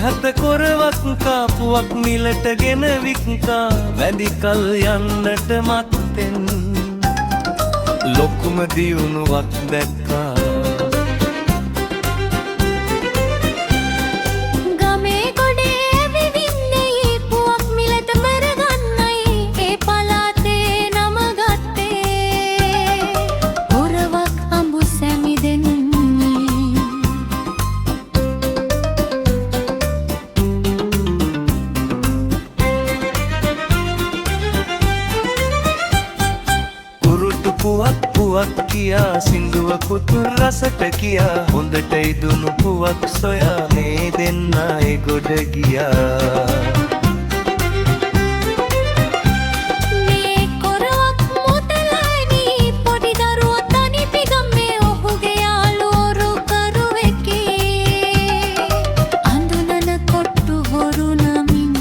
හත කොරවක් කාපුවක් මිලට ගෙන වික්කා වැඩි කල් යන්නට මත්තෙන් ලොකුම දියුණුවක් දැක්කා පුවක් කියා සිංදුවකුත් රසට කියා හොඳට ඉදුණු පුවක් සොයා මේ දෙන්න එගොඩ ගියා මේ කොරවක් මොතලයි පොඩි දරුවෝ තනි පිගම්මේ ඔහුගේ යාළුවෝ කරුවෙකි අඳුනන කොට්ටු හොරු නමින්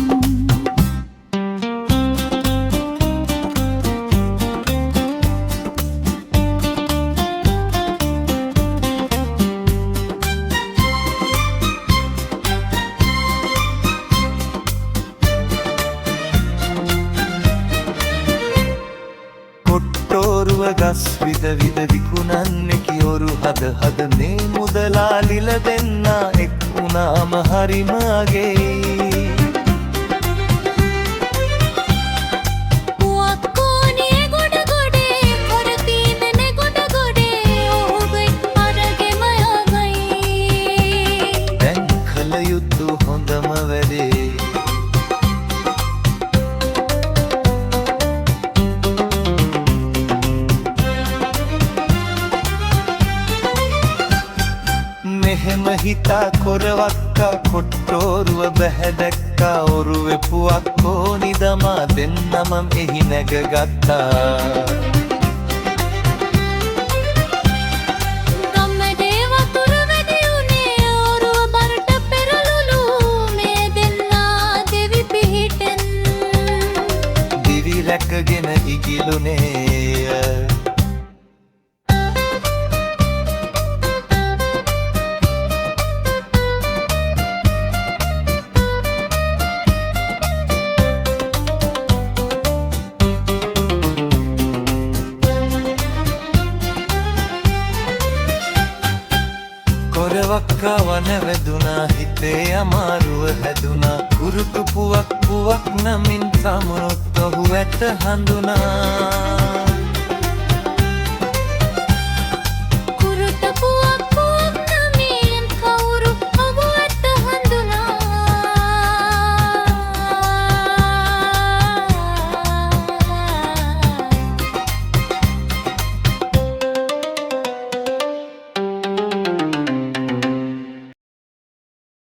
ගස් විද විද විකුණන්නේ කියොරු හද හද මේ මුදලාලිල දෙන්න එක් වුණාම හරිමගේ දැන් කල යුතු හොඳම වැඩේ මෙහෙම හිතා කොරවක්කා කොට්ටෝරුව බැහැදැක්කා ඔරුවෙ පුවක්කෝ නිදමා දෙන්නම එහි නැගගත්තා ගම්මැඩේ වතුර වැඩි උනේ ඔරුව බරට පෙරළුණු මේ දෙන්නා දෙවි පිහිටෙන් දිවි රැකගෙන ඉගිලුනේ කොරවක්කා වනවැදුනා හිතේ අමාරුව හැදුනා කුරුටු පුවක් නමින් සමුණුත් ඔහු ඇත හඳුනා